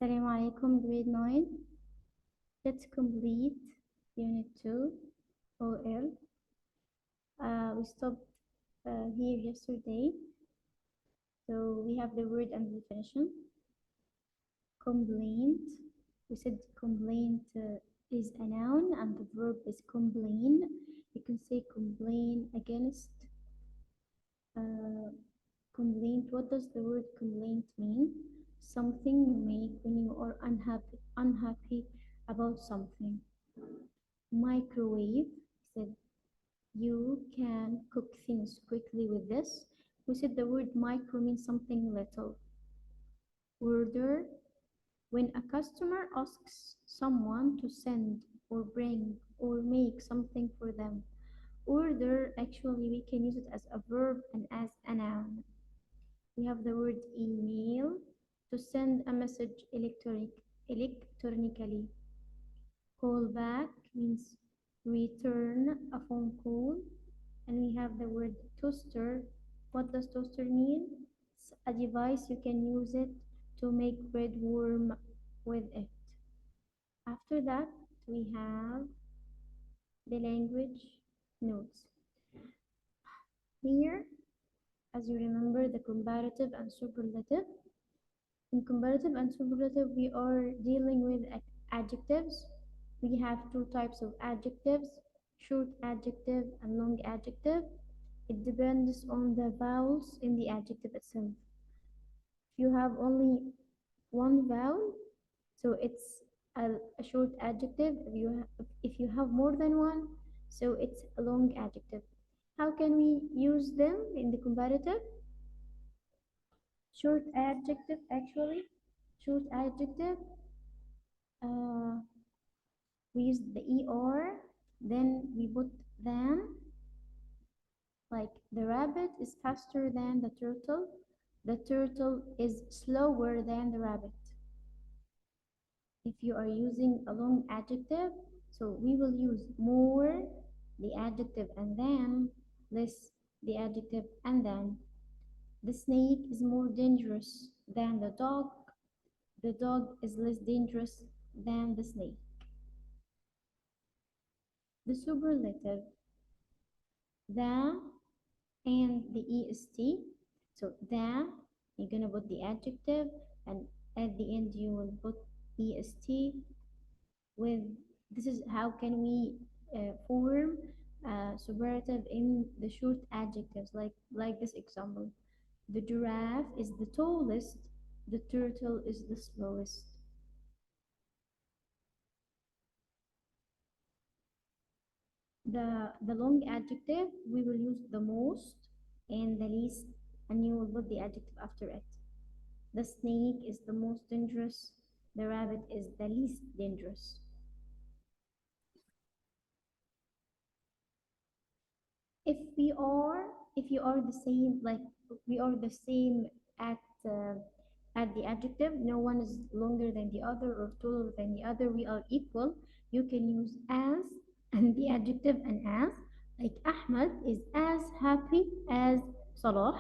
Assalamu alaikum, grade 9. Let's complete unit 2, OL. We stopped here yesterday. So we have the word and the definition. Complaint. We said complaint is a noun and the verb is complain. You can say complain against. Complaint. What does the word complaint mean? Something you make when you are unhappy about something. Microwave. Said you can cook things quickly with this. We said the word micro means something little. Order. When a customer asks someone to send or bring or make something for them. Order, actually we can use it as a verb and as a noun. We have the word email, to send a message electronically. Call back means return a phone call. And we have the word toaster. What does toaster mean? It's a device you can use it to make bread warm with it. After that, we have the language notes. Here, as you remember, the comparative and superlative. In comparative and superlative, we are dealing with adjectives. We have two types of adjectives, short adjective and long adjective. It depends on the vowels in the adjective itself. If you have only one vowel, so it's a short adjective. If you have more than one, so it's a long adjective. How can we use them in the comparative? Short adjective, actually. Short adjective, we use the ER, then we put than. Like the rabbit is faster than the turtle. The turtle is slower than the rabbit. If you are using a long adjective, so we will use more the adjective and then, less the adjective and then. The snake is more dangerous than the dog. The dog is less dangerous than the snake. The superlative, the and the est. So the, you're gonna put the adjective, and at the end you will put est. With this is how can we form superlative in the short adjectives, like this example. The giraffe is the tallest. The turtle is the slowest. The long adjective, we will use the most and the least, and you will put the adjective after it. The snake is the most dangerous. The rabbit is the least dangerous. If you are the same, like we are the same at the adjective, no one is longer than the other or taller than the other, we are equal, you can use as and the adjective and as. Like Ahmed is as happy as Salah.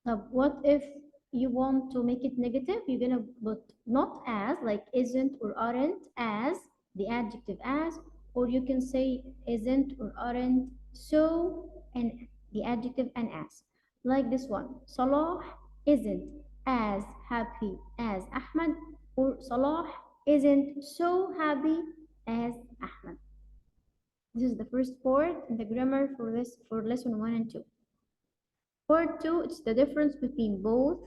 What if you want to make it negative? You're gonna put not as, like isn't or aren't, as the adjective as, or you can say isn't or aren't so and the adjective and as. Like this one, Salah isn't as happy as Ahmed, or Salah isn't so happy as Ahmed. This is the first part in the grammar for lesson 1 and 2. Part 2, it's the difference between both,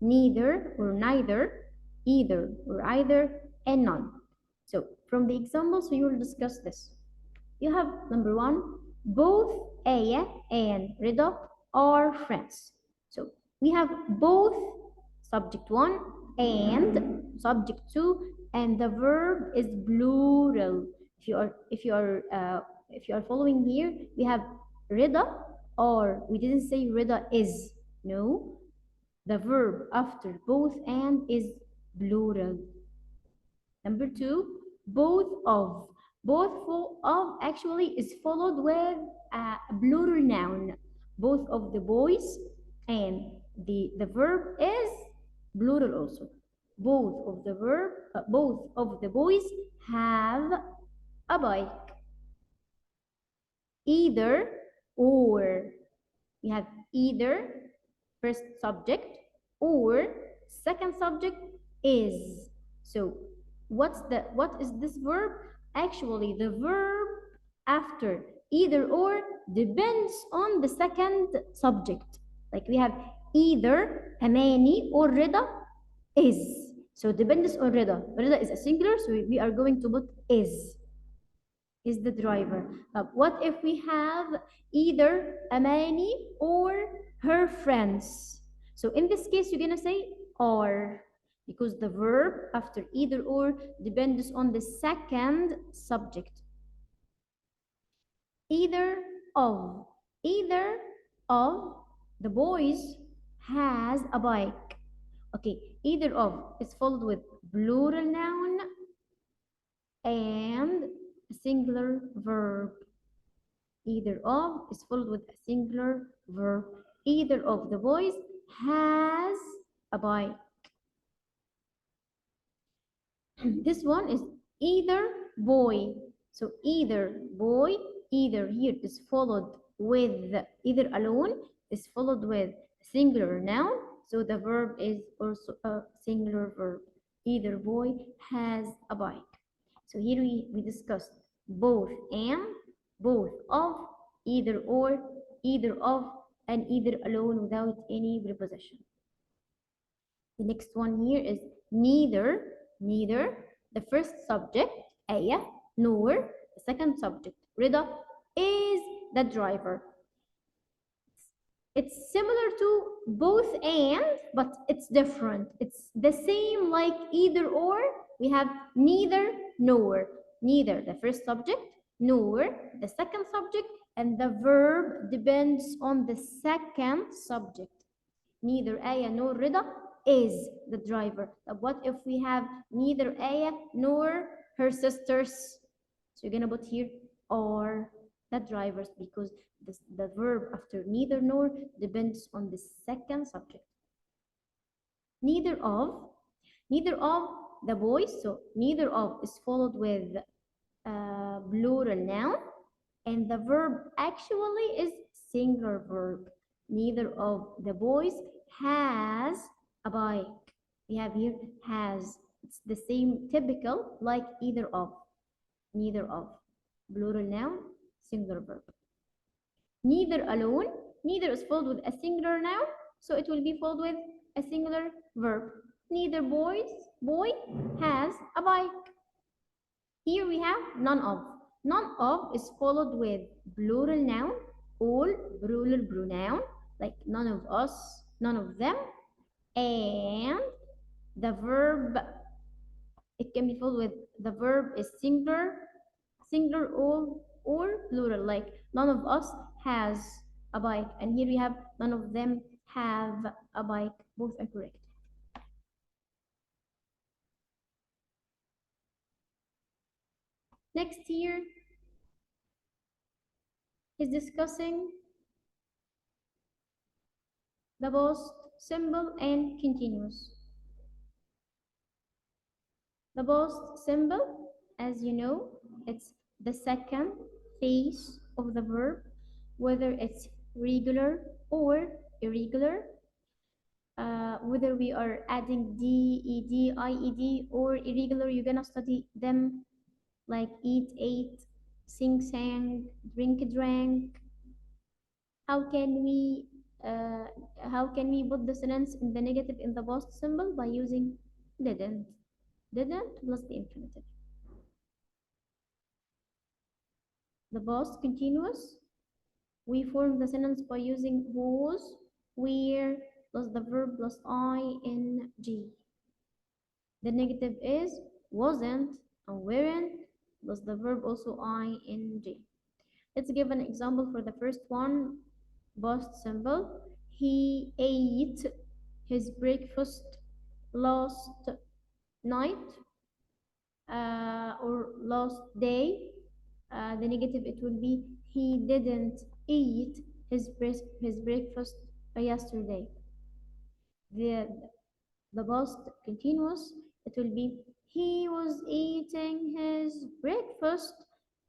neither or neither, either or either, and none. So from the examples, we will discuss this. You have number 1, both Aya and Rida are friends. So we have both subject 1 and subject 2, and the verb is plural. If you are following here, we have Rida, or we didn't say Rida is. No, the verb after both and is plural. Number 2, both of. Both of actually is followed with a plural noun. Both of the boys, and the verb is plural also. both of the boys have a bike. Either or. We have either first subject or second subject is. So what is this verb? Actually, the verb after either or depends on the second subject. Like we have either Amani or Rida is. So depends on Rida. Rida is a singular, so we are going to put is the driver. What if we have either Amani or her friends? So in this case, you're gonna say are, because the verb after either or depends on the second subject. Either of, either of the boys has a bike. Okay, either of is followed with plural noun and a singular verb. Either of is followed with a singular verb. Either of the boys has a bike. This one is either boy. So either boy, either here is followed with either alone is followed with singular noun. So the verb is also a singular verb. Either boy has a bike. So here we discussed both and, both of, either of, and either alone without any preposition. The next one here is neither, neither. The first subject, Aya, nor. The second subject, Rida, is the driver. It's similar to both and, but it's different. It's the same like either or. We have neither, nor. Neither, the first subject, nor, the second subject, and the verb depends on the second subject. Neither Aya nor Rida is the driver. But what if we have neither Aya nor her sisters? So you're gonna put here are the drivers because the verb after neither nor depends on the second subject. Neither of the boys. So neither of is followed with plural noun, and the verb actually is singular verb. Neither of the boys has a bike. We have here has. It's the same typical like either of. Neither of. Plural noun, singular verb. Neither alone. Neither is followed with a singular noun, so it will be followed with a singular verb. Neither boy has a bike. Here we have none of. None of is followed with plural noun, all plural pronoun, like none of us, none of them, and the verb, it can be followed with the verb is singular or plural, like none of us has a bike, and here we have none of them have a bike. Both are correct. Next here is discussing the past simple and continuous. The past simple, as you know, it's the second phase of the verb, whether it's regular or irregular, whether we are adding d, ed, ied, or irregular, you're gonna study them like eat, ate, sing, sang, drink, drank. How can we uh, how can we put the sentence in the negative in the past simple? By using didn't. Didn't plus the infinitive. The past continuous, we form the sentence by using was, were, plus the verb plus ing. The negative is wasn't and weren't, plus the verb also ing. Let's give an example for the first one. Past simple. He ate his breakfast last night or last day. The negative, it will be he didn't eat his breakfast yesterday. The the past continuous, it will be he was eating his breakfast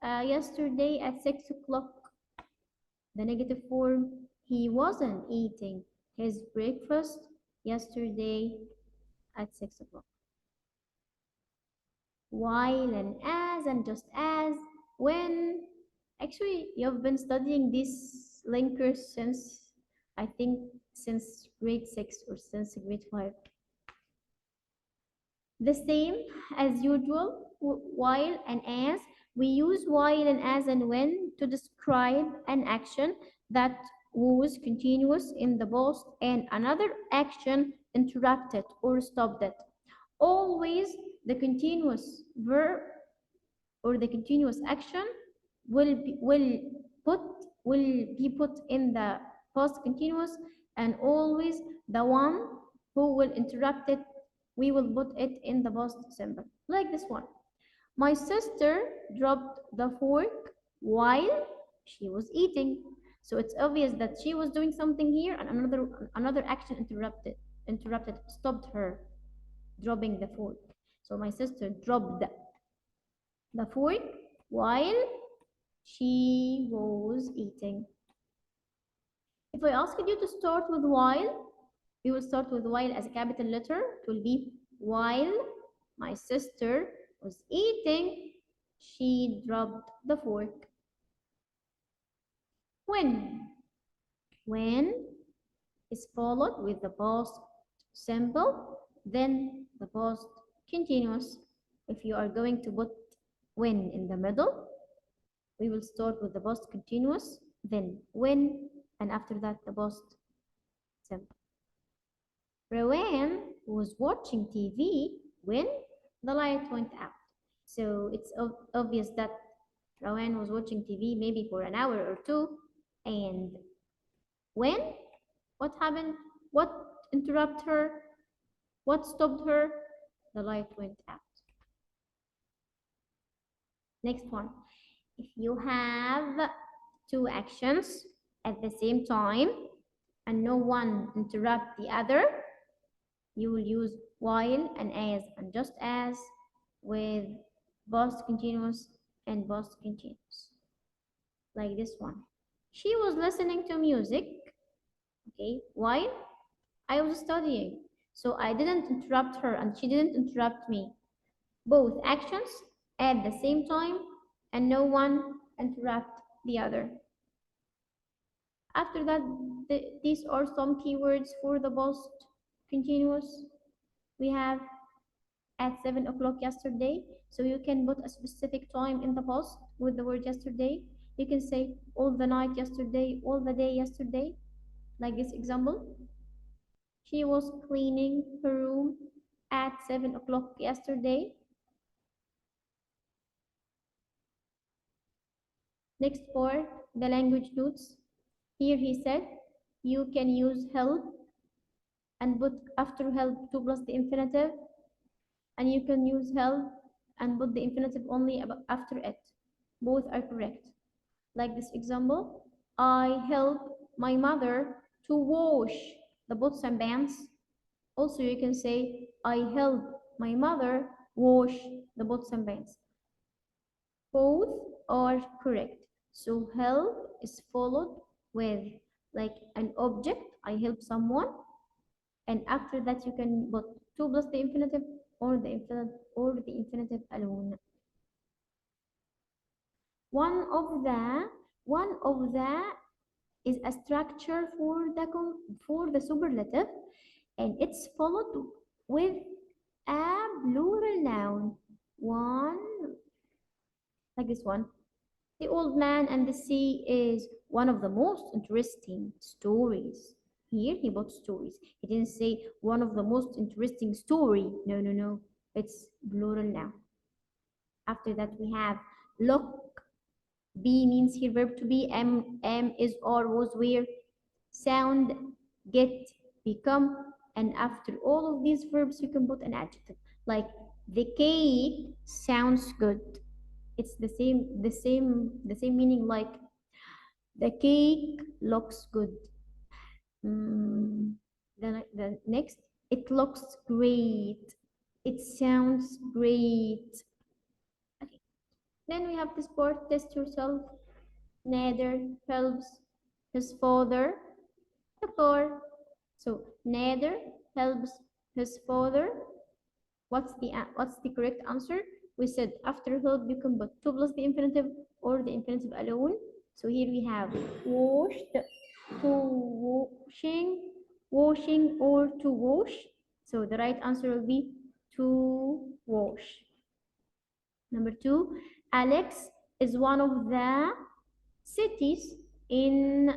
yesterday at 6 o'clock. The negative form, he wasn't eating his breakfast yesterday at 6 o'clock. While and as and just as, when. Actually, you've been studying these linkers since, I think, since grade 6 or since grade 5. The same as usual, while and as. We use while and as and when to describe an action that was continuous in the past and another action interrupted or stopped it. Always the continuous verb or the continuous action put will be put in the past continuous, and always the one who will interrupt it, we will put it in the past simple, like this one. My sister dropped the fork while she was eating. So it's obvious that she was doing something here and another action interrupted, stopped her dropping the fork. So my sister dropped the fork while she was eating. If I asked you to start with while, we will start with while as a capital letter. It will be while my sister was eating, she dropped the fork. When. When is followed with the past simple, then the past continuous. If you are going to put when in the middle, we will start with the past continuous, then when, and after that the past simple. Rowan was watching TV when the light went out. So it's obvious that Rowan was watching TV maybe for an hour or two, and when? What happened? What interrupted her? What stopped her? The light went out. Next one. If you have two actions at the same time and no one interrupt the other, you will use while and as and just as with past continuous and past continuous. Like this one. She was listening to music, okay, while I was studying. So I didn't interrupt her and she didn't interrupt me. Both actions at the same time and no one interrupt the other. After that, these are some keywords for the past continuous. We have at 7 o'clock yesterday, so you can put a specific time in the past with the word yesterday. You can say all the night yesterday, all the day yesterday, like this example. She was cleaning her room at 7 o'clock yesterday. Next part, the language notes. Here he said, you can use help and put after help to plus the infinitive, and you can use help and put the infinitive only after it. Both are correct. Like this example, I help my mother to wash the pots and pans. Also, you can say, I help my mother wash the pots and pans. Both are correct. So help is followed with like an object, I help someone, and after that you can put to plus the infinitive or the infinitive alone. One of the is a structure for the superlative, and it's followed with a plural noun. One, like this one. The Old Man and the Sea is one of the most interesting stories. Here he put stories. He didn't say one of the most interesting story. No, no, no. It's plural now. After that we have look. Be means here verb to be. Am is or was where. Sound, get, become. And after all of these verbs you can put an adjective. Like the cake sounds good. It's the same meaning like the cake looks good. The next, It looks great. It sounds great. Okay. Then we have this part, test yourself. Neither helps his father the car. So neither helps his father. What's the correct answer? We said after help you can put to plus the infinitive or the infinitive alone. So here we have washed, to washing, washing or to wash. So the right answer will be to wash. Number two, Alex is one of the cities in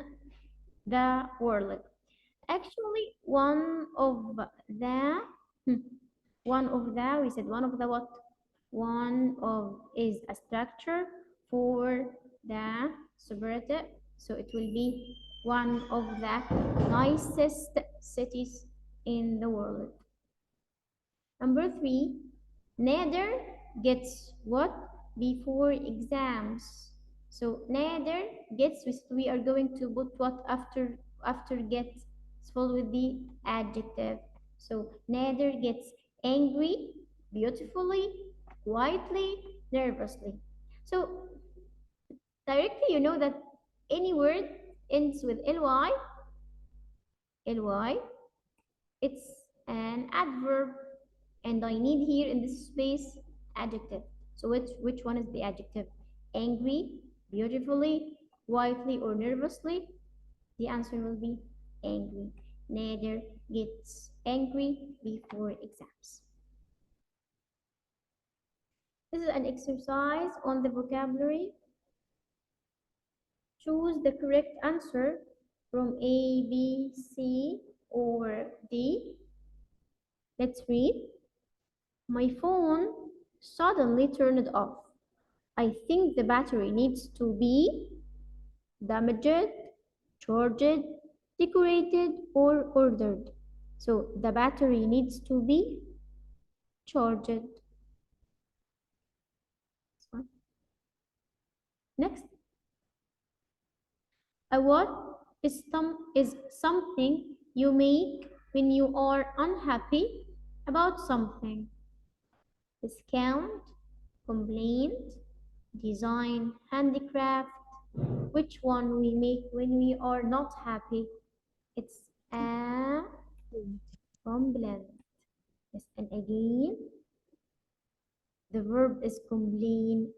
the world. Actually, hmm, we said one of the what? One of is a structure for the superlative. So it will be one of the nicest cities in the world. Number three, neither gets what before exams. So neither gets, we are going to put what after gets. It's followed with the adjective. So neither gets angry, beautifully, quietly, nervously. So directly you know that any word ends with ly, it's an adverb, and I need here in this space adjective. So which one is the adjective? Angry, beautifully, quietly, or nervously? The answer will be angry. Neither gets angry before exams. This is an exercise on the vocabulary. Choose the correct answer from A, B, C, or D. Let's read. My phone suddenly turned off. I think the battery needs to be damaged, charged, decorated, or ordered. So the battery needs to be charged. Next, a what is something you make when you are unhappy about something. Discount, complaint, design, handicraft. Which one we make when we are not happy? It's a complaint. Yes, and again, the verb is complain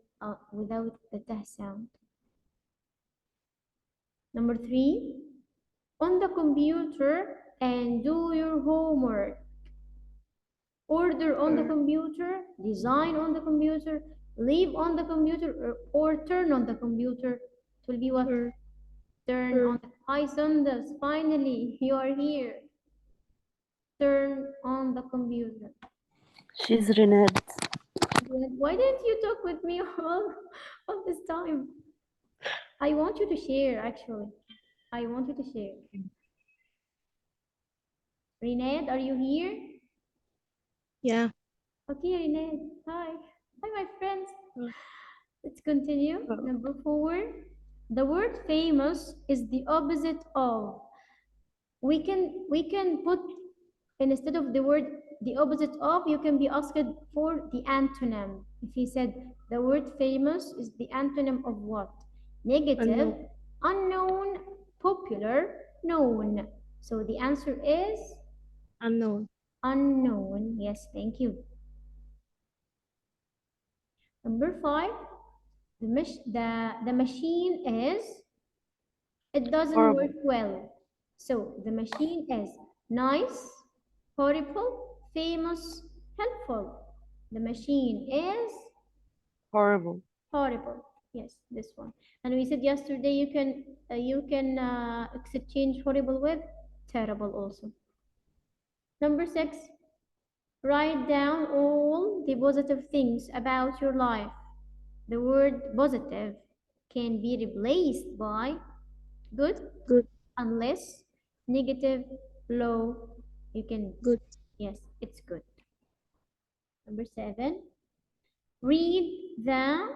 without the tah sound. Number three, on the computer and do your homework. Order on the computer, design on the computer, leave on the computer, or turn on the computer. It will be what? Turn on. Hi, Sundas, finally, you are here. Turn on the computer. She's Renad. Why didn't you talk with me all this time? I want you to share, actually. I want you to share. Renee, are you here? Yeah. Okay, Renee. Hi. Hi, my friends. Let's continue. Number 4. The word famous is the opposite of. We can put, instead of the word the opposite of, you can be asked for the antonym. If he said the word famous is the antonym of what? Negative, unknown, popular, known. So the answer is Unknown. unknown. Yes, thank you. Number 5, the machine is, it doesn't Horrible. work well. So the machine is nice, horrible, famous, helpful. The machine is Horrible. horrible. Yes, this one. And we said yesterday you can exchange horrible with terrible also. Number 6, write down all the positive things about your life. The word positive can be replaced by good, Good. unless negative, low. You can, Good. yes, it's good. Number 7, read the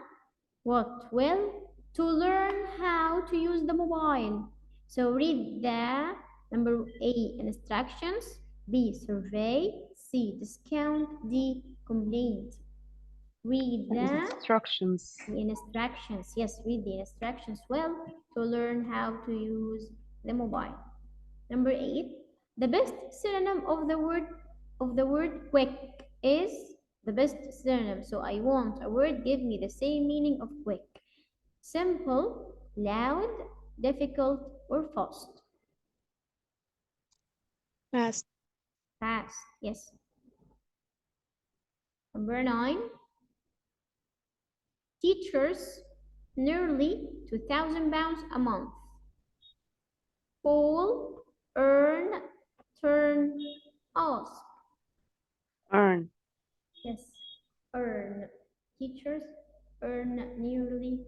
what? Well, to learn how to use the mobile. So read the number A, instructions. B. Survey. C. Discount. D. Complaint. Read Instructions. the instructions. Yes, read the instructions well to learn how to use the mobile. Number 8. The best synonym of the word quick is the best synonym. So I want a word give me the same meaning of quick. Simple, loud, difficult, or fast. Fast. Fast, yes. Number 9. Teachers nearly £2,000 a month. Call, earn, turn, ask. Earn. Yes, earn. Teachers earn nearly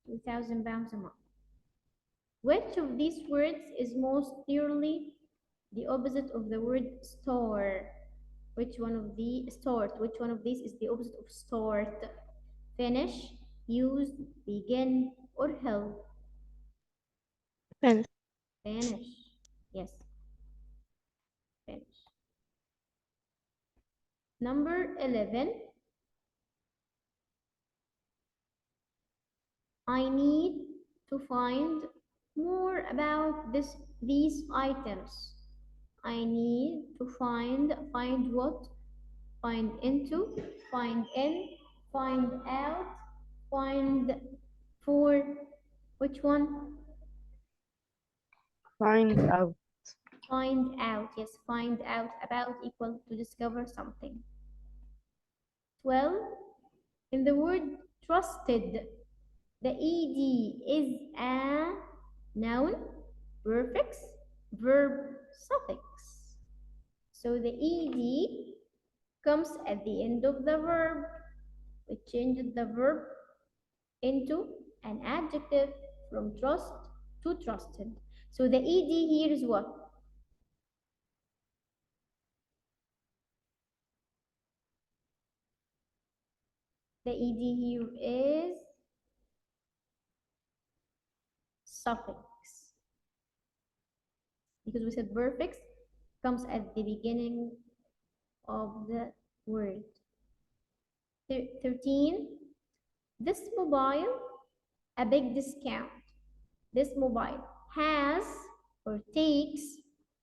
£2,000 a month. Which of these words is most nearly the opposite of the word store? Which one of the start? Which one of these is the opposite of start? Finish, use, begin, or help? Finish. Finish. Yes, finish. Number 11. I need to find more about these items. I need to find what? Find into, find in, find out, find for. Which one? Find out. Find out. Yes, find out about equal to discover something. 12. In the word trusted, the ed is a noun, prefix, verb, suffix. So the ed comes at the end of the verb. We changed the verb into an adjective from trust to trusted. So the ed here is what? The ed here is suffix, because we said prefix comes at the beginning of the word. 13. This mobile, a big discount. This mobile has or takes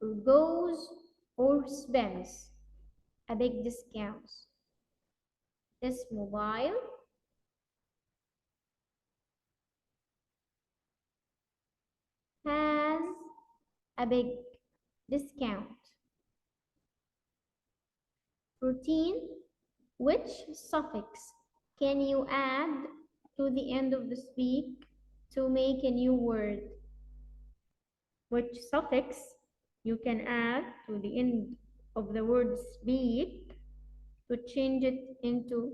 or goes or spends a big discount. This mobile has a big discount. 14. Which suffix can you add to the end of the speak to make a new word? Which suffix you can add to the end of the word speak to change it into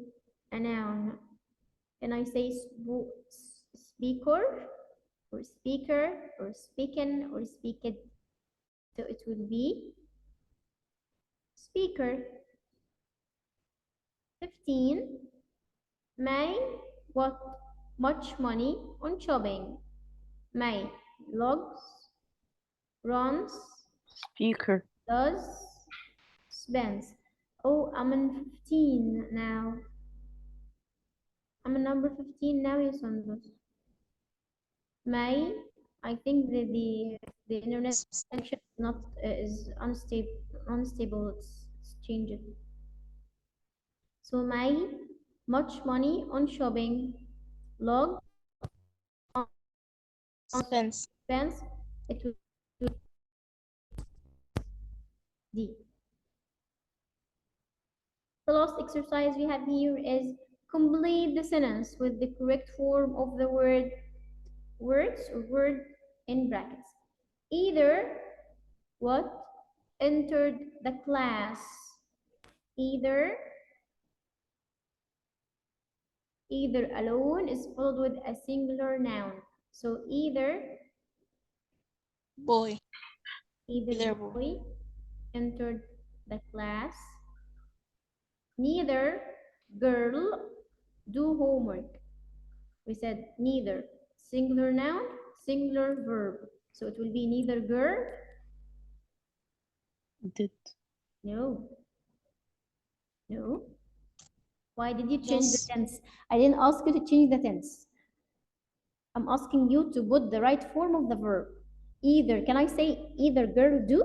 a noun? Can I say speaker or speaker or speaking or speaked? So it will be speaker. 15. May what much money on shopping? May logs, runs, Speaker. does, spends. Oh, I'm in 15 now. I'm in number 15 now, yes, Sandos. May, I think the internet connection is not is unstable. It's changed. So May, much money on shopping. Log Spence. spends. It will D. The last exercise we have here is complete the sentence with the correct form of the words or word in brackets. Either what entered the class. Either alone is followed with a singular noun. So either Boy. either boy entered the class. Neither girl do homework. We said neither. Singular noun, singular verb. So it will be neither girl did. No. No. Why did you change the Yes. tense? I didn't ask you to change the tense. I'm asking you to put the right form of the verb. Either, can I say either girl do?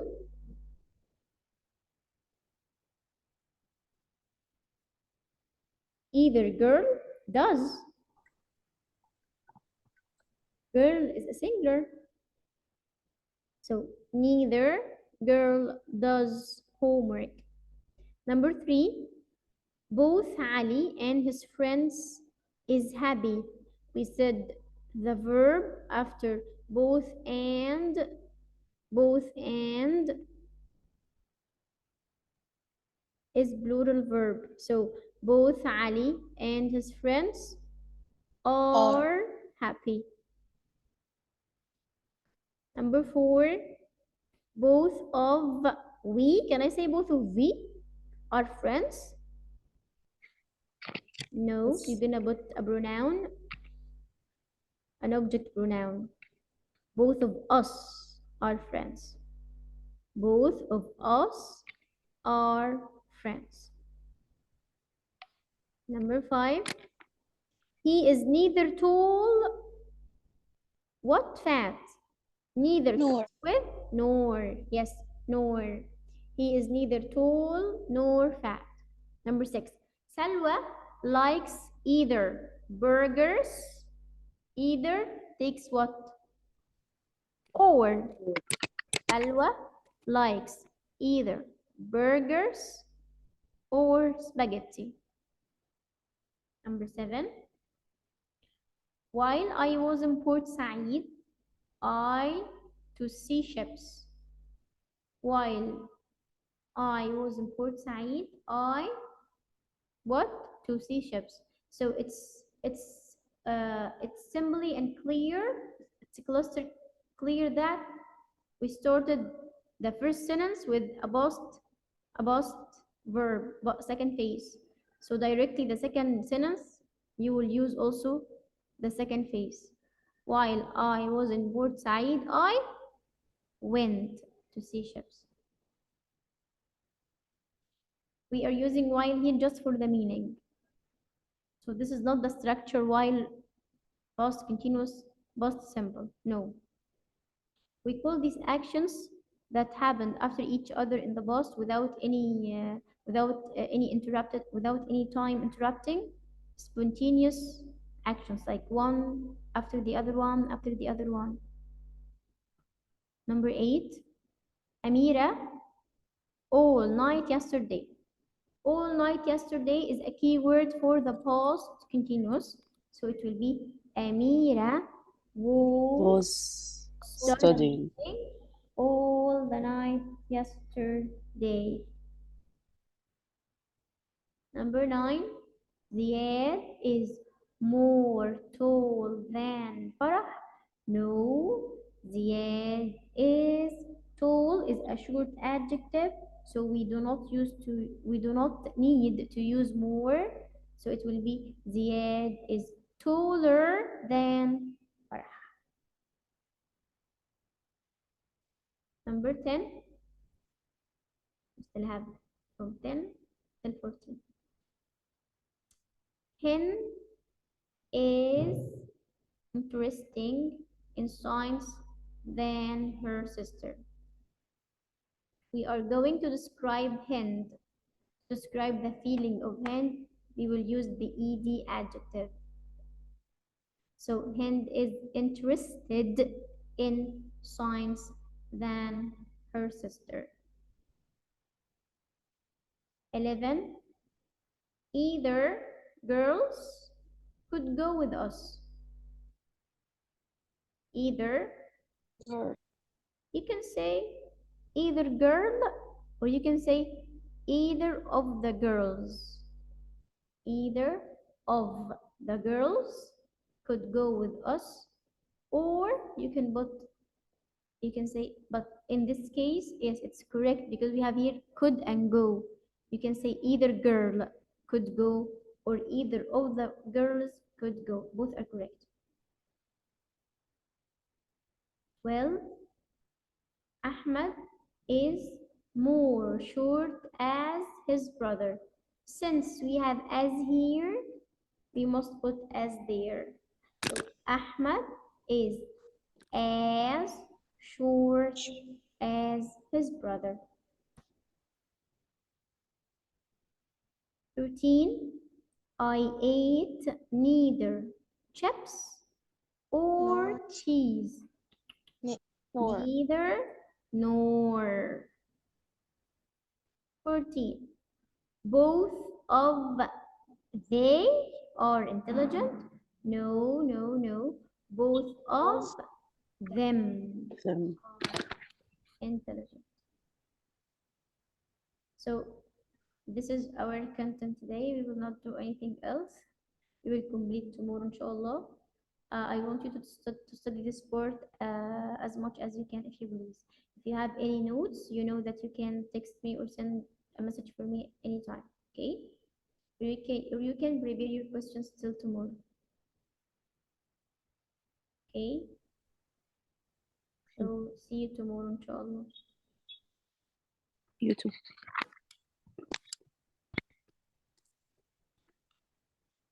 Either girl does. Girl is a singular. So neither girl does homework. Number 3, both Ali and his friends is happy. We said the verb after both and is plural verb. So both Ali and his friends Are. are happy. Number 4, both of we, can I say both of we are friends? No, you're Yes. gonna put a pronoun, an object pronoun. Both of us are friends. Both of us are friends. Number 5, he is neither tall, what fat? Neither Nor. comes with nor. Yes, nor. He is neither tall nor fat. Number 6, Salwa likes either burgers, either takes what? Or. Salwa likes either burgers or spaghetti. Number 7, while I was in Port Said, I to see ships. While I was in Port Said, I what? To see ships. So it's simply and clear. It's cluster clear that we started the first sentence with a past verb, but second phase. So directly the second sentence you will use also the second phase. While I was in Port Said, I went to see ships. We are using while here just for the meaning. So this is not the structure while past continuous, past simple. No. We call these actions that happened after each other in the past without any time interrupting, spontaneous actions like one after the other one after the other one. Number 8, Amira all night yesterday. All night yesterday is a key word for the past continuous. So it will be Amira was Was studying studying. all the night yesterday. Number 9, the air is more tall than Farah. No, the air is tall is a short adjective, so we do not need to use more. So it will be the air is taller than Farah. Number 10, we still have from 10 till 14. Hen is interesting in science than her sister. We are going to describe Hind. Describe the feeling of Hind, we will use the ed adjective. So Hind is interested in science than her sister. 11, either girls could go with us. Either, Or. you can say either girl, or you can say either of the girls. Either of the girls could go with us, or you can say, but in this case, yes, it's correct because we have here could and go. You can say either girl could go or either of the girls could go. Both are correct. Well, Ahmed is more short as his brother. Since we have as here, we must put as there. So Ahmad is as short as his brother. 13. I ate neither chips or Nor. cheese. Nor. Neither nor. 14. Both of they are intelligent. No, no, no. Both of Both them them. are intelligent. So this is our content today. We will not do anything else. We will complete tomorrow, inshallah. I want you to study this sport as much as you can, if you please. If you have any notes, you know that you can text me or send a message for me anytime. Okay? Or you can prepare your questions till tomorrow. Okay? So see you tomorrow, inshallah. You too.